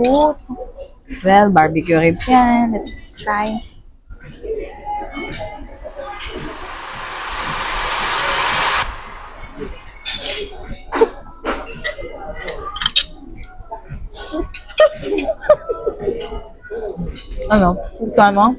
lambot. Well, barbecue ribs yan. Let's try. Ano? Gusto mo?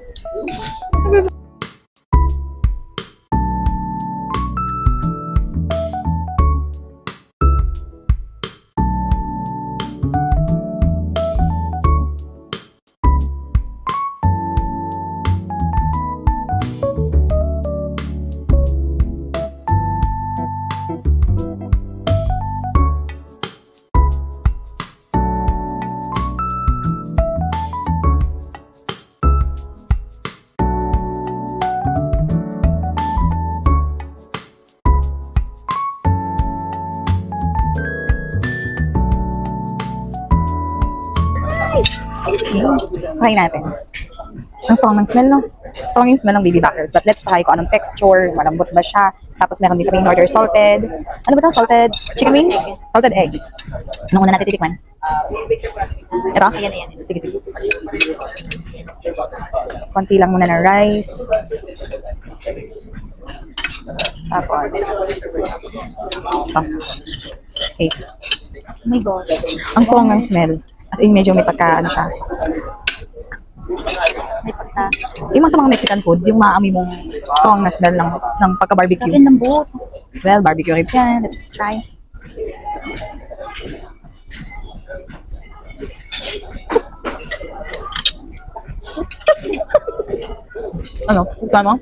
Try natin. Ang strong ng smell, no? Strong yung smell ng baby back ribs. But let's try kung anong texture, malambot ba siya. Tapos meron din kaming order salted. Ano ba ito? Salted chicken wings? Salted egg. Anong una natin titikman? Ito? Ayan. Sige. Konti lang muna na rice. Tapos, okay. Oh my gosh. Ang strong ng smell. As in, medyo may pagka, ano siya. May pagka. Yung mga sa mga Mexican food, yung maaamoy mong strong na smell ng pagka-barbecue. Laki lambot. Well, barbecue ribs yan. Let's try. Ano? Gusto mo?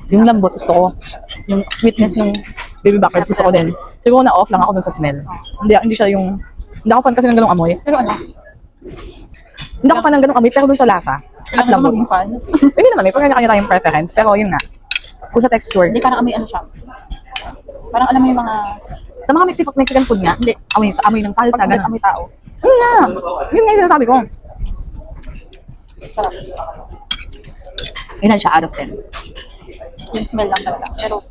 Yung lambot gusto ko. Yung sweetness ng baby back ribs gusto ko din. Siguro na off lang ako dun sa smell. Hindi siya yung... Hindi ako fan kasi ng ganung amoy. Pero ano? Hindi ako fan ng ganung amoy, pero dun sa lasa. At lambot. Fan? Hindi naman, may kanya-kanya tayong preference. Pero yun nga. Kung sa texture. Hindi, parang amoy ano siya. Parang alam mo yung mga... Sa mga Mexican food nga, hindi. Amoy ng salsa, Pag ganun. amoy tao. Yun nga. Yun nga yung sinasabi ko. Sarap. Ilan siya out of 10? Yung smell lang talaga. Pero,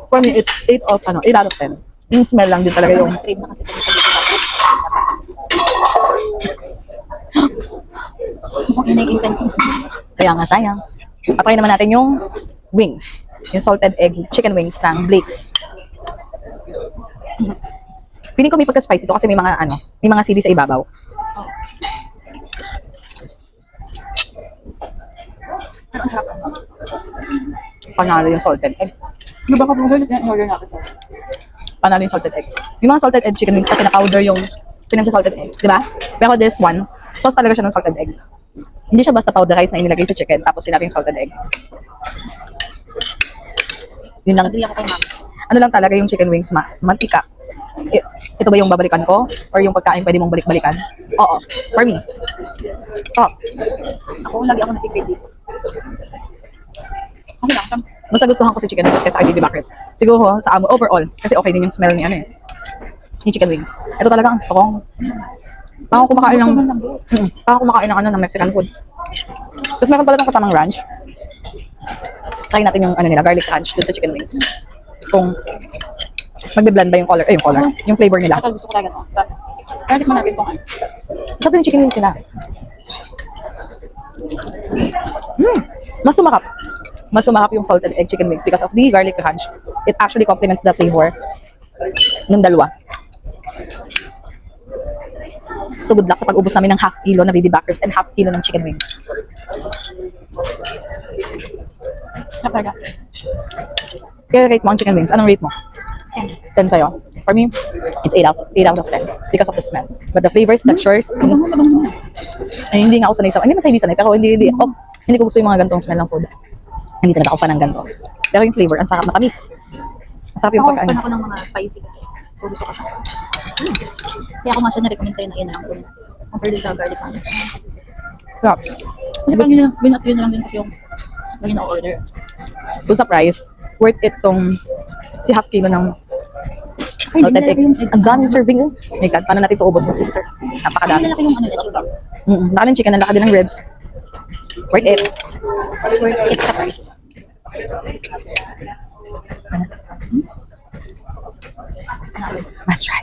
For me, it's 8 out of 10. Yung smell lang din talaga yung... crave na kasi kami sa baby back ribs. Mukhang inay-intense mo. Kaya nga sayang. Patry naman natin yung wings. Yung salted egg chicken wings ng Blake's. Piling ko may pagka-spicy to kasi may mga sili sa ibabaw. Pero ang sarap. Panalo yung salted egg. Ano ba kapag order natin to? Panalo yung salted egg. Yung mga salted egg chicken wings kasi na-powder yung pinag-salted egg. Di ba? Pero this one, sauce talaga siya ng salted egg. Hindi siya basta powderized na inilagay sa chicken tapos sinabi yung salted egg. Yun lang. Agree ako kay ma'am. Ano lang talaga yung chicken wings, mantika. Ito ba yung babalikan ko? Or yung pagkain pwede mong balik-balikan? Oo. For me. Top. Ako, lagi ako nag-crave dito. Okay lang. Basta gustuhan ko si chicken wings kaysa kay baby back ribs. Siguro sa amo overall. Kasi okay din yung smell ni ni chicken wings. Ito talaga ang strong. Parang kumakain ng Mexican food. Tapos meron pala ng kasamang ranch. Try natin yung garlic ranch dun sa chicken wings. Kung magbe-blend ba yung yung flavor nila. Ito, gusto ko talaga to. Kaya tikman natin itong ano. Sabi yung chicken wings nila. Mas sumakap. Mas sumakap yung salted egg chicken wings because of the garlic ranch. It actually complements the flavor ng dalawa. So good luck sa pag-ubos namin ng half kilo na baby back ribs and half kilo ng chicken wings. Sarap talaga. Kaya rate mo ang chicken wings. Anong rate mo? 10 sa'yo. For me, it's 8 out of 10 because of the smell. But the flavors, textures, ay hindi nga ako sanay sa... Hindi mas hindi sanay, pero hindi ko gusto yung mga gantong smell ng food. Hindi talaga ako fan ng ganto. Pero yung flavor, ang sarap na kamis. Masarap yung Ako, pagkain. fan ako ng mga spicy kasi. So, gusto ko siya. Kaya ako nga siya na-recommend sa'yo na yun na lang kung compared sa garlic panis. Sarap. Kasi pag binat yun na lang din ako yung lagi na order. Kung sa price, worth it tong si half kilo ng salted egg. Ang daming serving. Oh my God, paano natin ito ubos ng sister? Napakadami. Lalaki yung chicken. Laki ng chicken, ang laki din ng ribs. Worth it. Worth it sa price. Let's try.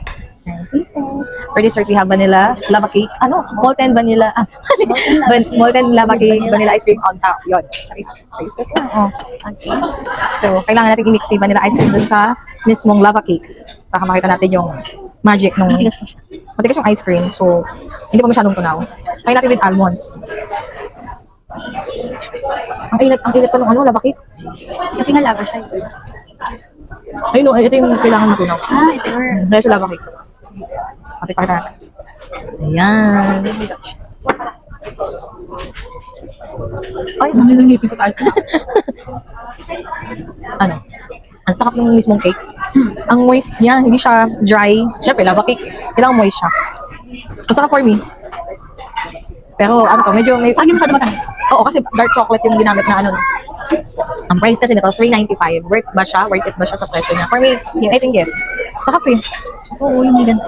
Taste test. For dessert, we have vanilla lava cake. Ano? Molten vanilla. Molten lava cake, vanilla ice cream on top. Yun. Taste test na. Oh. Okay. So, kailangan natin i-mix si vanilla ice cream dun sa mismong lava cake. Para makita natin yung magic nung... Matigas po siya. Matigas yung ice cream. So, hindi pa masyadong tunaw. Kaya natin with almonds. Ang init pa nung ano, lava cake. Kasi nga lava siya. Ayun, no, ito yung kailangan matunaw. Ah, ito. Dahil sa lava cake. Pati pakita natin. Ayan. Ay, nanginangipin ko tayo. Ano? Ang sakap ng mismong cake. Ang moist niya, hindi siya dry. Siyempre, lava cake. Kailangan moist siya. Masarap for me. Pero ano to, medyo may... Pag yung masyado matamis. Oo, kasi dark chocolate yung ginamit na ano. Ang price kasi nito, $3.95. Worth ba siya? Worth it ba siya sa presyo niya? For me, I think yes. Sakap eh. Oo, yung may ganito.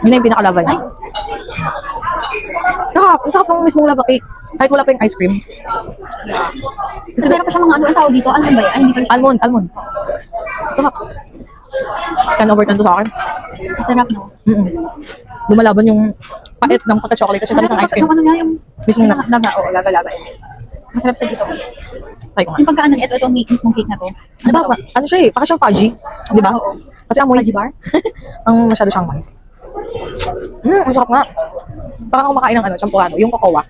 Yun na yung pinakalaban. Ay, Sakap. Ang sakap ng mismong lava cake. Kahit wala pa yung ice cream. kasi meron pa siya mga ano, ang tawag dito. Almond ba yan? Ay, hindi pa siya. Almond. Sakap. Can overturn to sa akin. Masarap, no? Lumalaban yung pait ng pagka-chocolate kasi tamis ng ice cream. Yung ano niya, yung... Mismong na. Lava, oo, lava. Masarap siya dito. Try ko nga. Yung pagkaano niya, ito mismong cake na to. Masarap. Ano siya eh? Baka siyang fudgy. Di ba? Oo. Kasi ang moist. Fudgy bar? Ang masyado siyang moist. Ang sarap nga. Parang kumakain ng ano, champurado. Yung cocoa.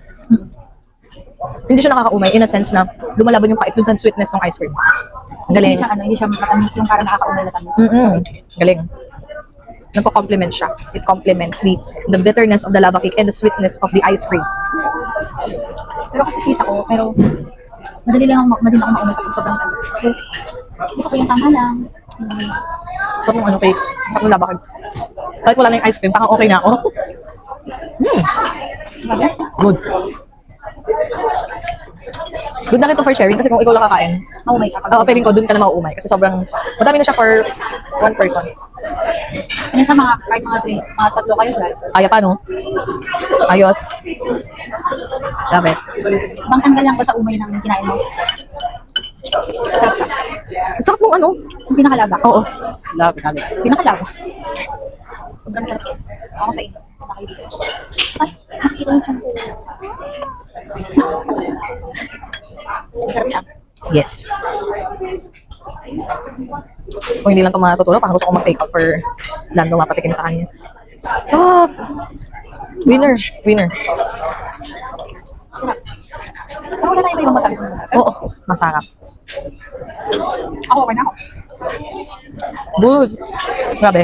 Hindi siya nakakaumay in a sense na lumalaban yung pait dun sa sweetness ng ice cream. Ang galing. Hindi siya matamis yung parang nakakaumay na tamis. Galing. Nagko-complement siya. It complements the bitterness of the lava cake and the sweetness of the ice cream. Pero kasi sweet ako, pero madali ako maumay kapag sobrang tamis. So, gusto ko yung tama lang. Sarap ng ano cake. Sarap ng lava cake. Kahit wala na yung ice cream, parang okay na ako. Good. Good na rin to for sharing kasi kung ikaw lang kakain, Maumay ka. feeling ko dun ka na mauumay kasi sobrang madami na siya for one person. Kanya sa kahit mga tatlo kayo dahil. Kaya pa, no? Ayos. Love it. Bangtanggal lang ko sa umay ng kinain mo. Sarap ka. Sarap mong ano? Yung pinakalaba. Oo. Love it. Pinakalaba. Sobrang sarap guys. Ako sa inyo. Nakikita ko. Ay, nakikita mo siya. Sarap siya. Yes. Kung hindi lang ito matutulog, parang gusto ko mag-take out for Lando mapatikin sa kanya. Sarap! Winner. Sarap. Pero wala na iba yung masabi. Oo, masarap. Ako okay na ako. Good. Grabe.